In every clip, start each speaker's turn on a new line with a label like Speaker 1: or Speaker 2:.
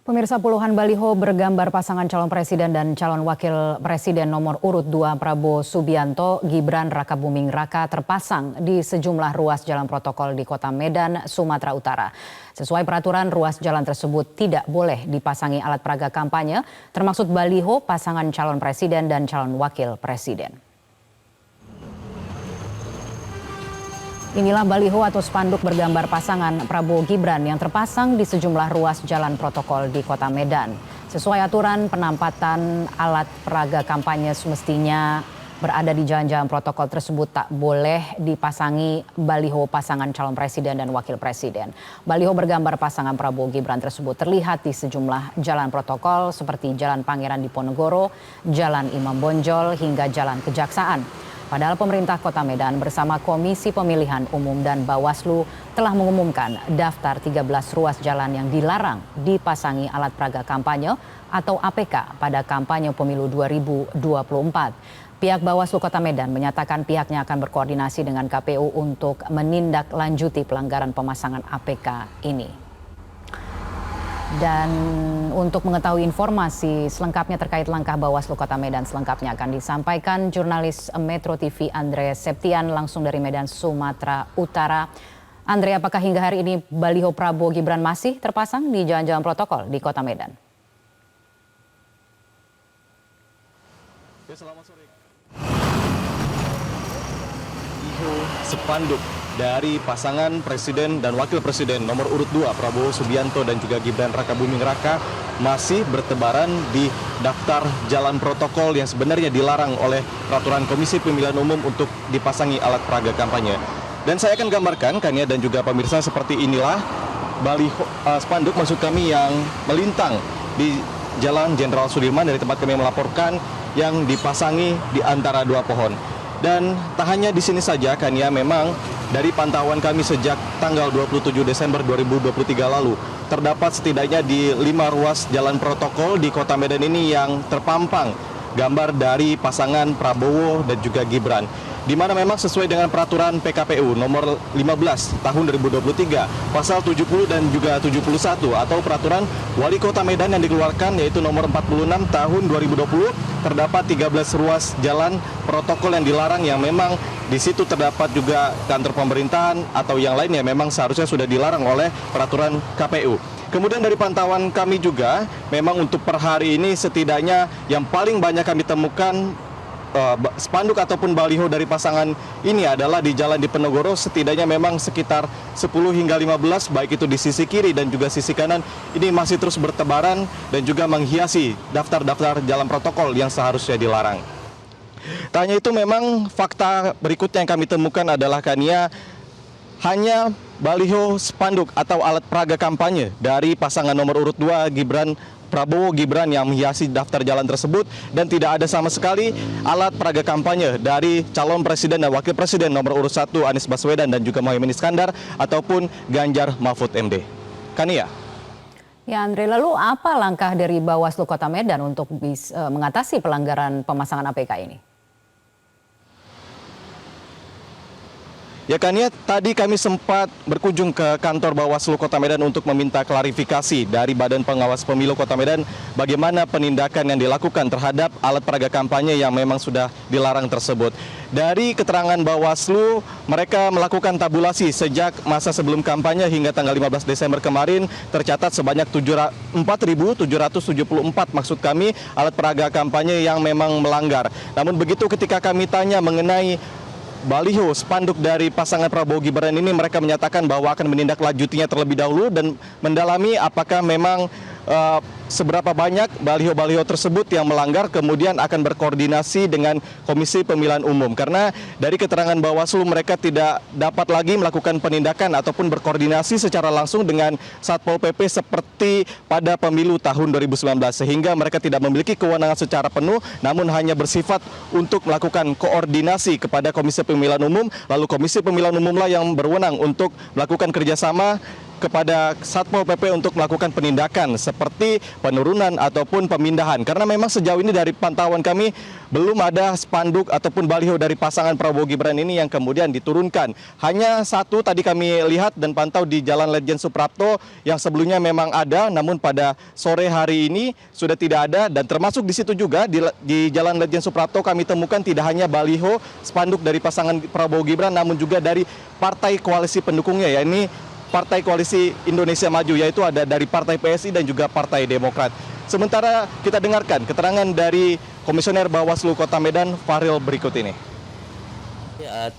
Speaker 1: Pemirsa, puluhan baliho bergambar pasangan calon presiden dan calon wakil presiden nomor urut 2 Prabowo Subianto, Gibran Rakabuming Raka terpasang di sejumlah ruas jalan protokol di Kota Medan, Sumatera Utara. Sesuai peraturan, ruas jalan tersebut tidak boleh dipasangi alat peraga kampanye, termasuk baliho pasangan calon presiden dan calon wakil presiden. Inilah baliho atau spanduk bergambar pasangan Prabowo Gibran yang terpasang di sejumlah ruas jalan protokol di Kota Medan. Sesuai aturan, penampatan alat peraga kampanye semestinya berada di jalan-jalan protokol tersebut tak boleh dipasangi baliho pasangan calon presiden dan wakil presiden. Baliho bergambar pasangan Prabowo Gibran tersebut terlihat di sejumlah jalan protokol seperti Jalan Pangeran Diponegoro, Jalan Imam Bonjol hingga Jalan Kejaksaan. Padahal pemerintah Kota Medan bersama Komisi Pemilihan Umum dan Bawaslu telah mengumumkan daftar 13 ruas jalan yang dilarang dipasangi alat peraga kampanye atau APK pada kampanye pemilu 2024. Pihak Bawaslu Kota Medan menyatakan pihaknya akan berkoordinasi dengan KPU untuk menindaklanjuti pelanggaran pemasangan APK ini. Dan untuk mengetahui informasi selengkapnya terkait langkah Bawaslu Kota Medan selengkapnya akan disampaikan jurnalis Metro TV Andre Septian langsung dari Medan, Sumatera Utara. Andre, apakah hingga hari ini baliho Prabowo Gibran masih terpasang di jalan-jalan protokol di Kota Medan?
Speaker 2: Ya, selamat sore. Baliho spanduk dari pasangan presiden dan wakil presiden nomor urut 2 Prabowo Subianto dan juga Gibran Rakabuming Raka masih bertebaran di daftar jalan protokol yang sebenarnya dilarang oleh peraturan Komisi Pemilihan Umum untuk dipasangi alat peraga kampanye. Dan saya akan gambarkan Kania dan juga pemirsa seperti inilah baliho spanduk maksud kami yang melintang di Jalan Jenderal Sudirman dari tempat kami melaporkan yang dipasangi di antara dua pohon. Dan tak hanya di sini saja, Kania, memang dari pantauan kami sejak tanggal 27 Desember 2023 lalu, terdapat setidaknya di 5 ruas jalan protokol di Kota Medan ini yang terpampang gambar dari pasangan Prabowo dan juga Gibran. Di mana memang sesuai dengan peraturan PKPU nomor 15 tahun 2023 pasal 70 dan juga 71 atau peraturan Wali Kota Medan yang dikeluarkan yaitu nomor 46 tahun 2020 terdapat 13 ruas jalan protokol yang dilarang yang memang di situ terdapat juga kantor pemerintahan atau yang lainnya memang seharusnya sudah dilarang oleh peraturan KPU. Kemudian dari pantauan kami juga memang untuk per hari ini setidaknya yang paling banyak kami temukan spanduk ataupun baliho dari pasangan ini adalah di Jalan Diponegoro, setidaknya memang sekitar 10 hingga 15 baik itu di sisi kiri dan juga sisi kanan ini masih terus bertebaran dan juga menghiasi daftar-daftar jalan protokol yang seharusnya dilarang. Tanya itu memang fakta berikutnya yang kami temukan adalah Kania hanya baliho spanduk atau alat peraga kampanye dari pasangan nomor urut 2 Prabowo Gibran yang menghiasi daftar jalan tersebut dan tidak ada sama sekali alat peraga kampanye dari calon presiden dan wakil presiden nomor urut 1 Anies Baswedan dan juga Muhaimin Iskandar ataupun Ganjar Mahfud MD. Kania.
Speaker 1: Ya Andre, lalu apa langkah dari Bawaslu Kota Medan untuk mengatasi pelanggaran pemasangan APK ini?
Speaker 2: Ya Kania, tadi kami sempat berkunjung ke kantor Bawaslu Kota Medan untuk meminta klarifikasi dari Badan Pengawas Pemilu Kota Medan bagaimana penindakan yang dilakukan terhadap alat peraga kampanye yang memang sudah dilarang tersebut. Dari keterangan Bawaslu, mereka melakukan tabulasi sejak masa sebelum kampanye hingga tanggal 15 Desember kemarin tercatat sebanyak 4.774 maksud kami alat peraga kampanye yang memang melanggar. Namun begitu ketika kami tanya mengenai baliho spanduk dari pasangan Prabowo Gibran ini, mereka menyatakan bahwa akan menindaklanjutinya terlebih dahulu dan mendalami apakah memang seberapa banyak baliho-baliho tersebut yang melanggar, kemudian akan berkoordinasi dengan Komisi Pemilihan Umum. Karena dari keterangan Bawaslu mereka tidak dapat lagi melakukan penindakan ataupun berkoordinasi secara langsung dengan Satpol PP seperti pada pemilu tahun 2019. Sehingga mereka tidak memiliki kewenangan secara penuh, namun hanya bersifat untuk melakukan koordinasi kepada Komisi Pemilihan Umum. Lalu Komisi Pemilihan Umum lah yang berwenang untuk melakukan kerjasama kepada Satpol PP untuk melakukan penindakan seperti penurunan ataupun pemindahan. Karena memang sejauh ini dari pantauan kami belum ada spanduk ataupun baliho dari pasangan Prabowo Gibran ini yang kemudian diturunkan. Hanya satu tadi kami lihat dan pantau di Jalan Ledjen Suprapto yang sebelumnya memang ada, namun pada sore hari ini sudah tidak ada. Dan termasuk di situ juga di Jalan Ledjen Suprapto kami temukan tidak hanya baliho spanduk dari pasangan Prabowo Gibran, namun juga dari partai koalisi pendukungnya, yakni Partai Koalisi Indonesia Maju, yaitu ada dari Partai PSI dan juga Partai Demokrat. Sementara kita dengarkan keterangan dari Komisioner Bawaslu Kota Medan, Fahril, berikut ini.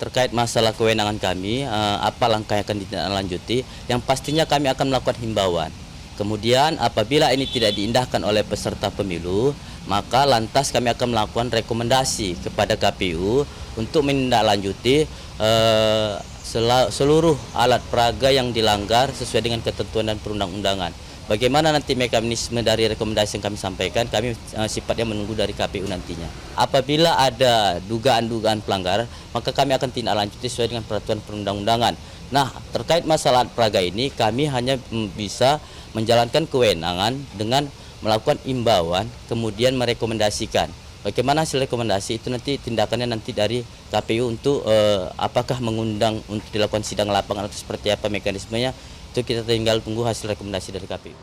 Speaker 3: Terkait masalah kewenangan kami, apa langkah yang akan ditindaklanjuti, yang pastinya kami akan melakukan himbauan. Kemudian apabila ini tidak diindahkan oleh peserta pemilu, maka lantas kami akan melakukan rekomendasi kepada KPU untuk menindaklanjuti seluruh alat peraga yang dilanggar sesuai dengan ketentuan dan perundang-undangan. Bagaimana nanti mekanisme dari rekomendasi yang kami sampaikan, kami sifatnya menunggu dari KPU nantinya. Apabila ada dugaan-dugaan pelanggaran, maka kami akan tindak lanjuti sesuai dengan peraturan perundang-undangan. Nah, terkait masalah alat peraga ini, kami hanya bisa menjalankan kewenangan dengan melakukan imbauan, kemudian merekomendasikan. Bagaimana hasil rekomendasi itu nanti tindakannya nanti dari KPU untuk apakah mengundang untuk dilakukan sidang lapangan atau seperti apa mekanismenya, itu kita tinggal tunggu hasil rekomendasi dari KPU.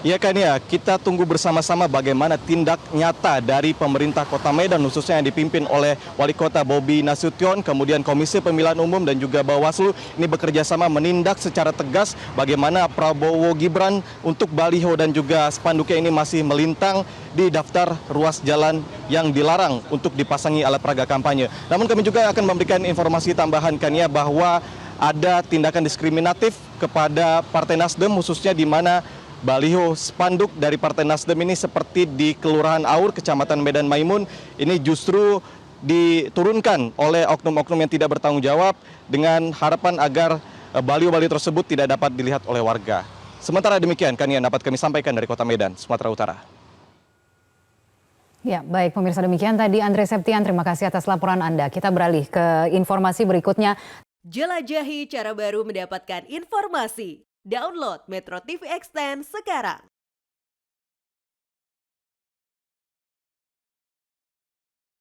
Speaker 2: Ya kan ya, kita tunggu bersama-sama bagaimana tindak nyata dari pemerintah Kota Medan, khususnya yang dipimpin oleh Wali Kota Bobi Nasution, kemudian Komisi Pemilihan Umum dan juga Bawaslu ini bekerja sama menindak secara tegas bagaimana Prabowo Gibran untuk baliho dan juga spanduknya ini masih melintang di daftar ruas jalan yang dilarang untuk dipasangi alat peraga kampanye. Namun kami juga akan memberikan informasi tambahan kan ya, bahwa ada tindakan diskriminatif kepada Partai Nasdem, khususnya di mana baliho spanduk dari Partai Nasdem ini seperti di Kelurahan Aur, Kecamatan Medan Maimun, ini justru diturunkan oleh oknum-oknum yang tidak bertanggung jawab dengan harapan agar baliho-baliho tersebut tidak dapat dilihat oleh warga. Sementara demikian kan yang dapat kami sampaikan dari Kota Medan, Sumatera Utara.
Speaker 1: Ya, baik pemirsa, demikian tadi Andre Septian, terima kasih atas laporan Anda. Kita beralih ke informasi berikutnya.
Speaker 4: Jelajahi cara baru mendapatkan informasi. Download Metro TV Extend sekarang.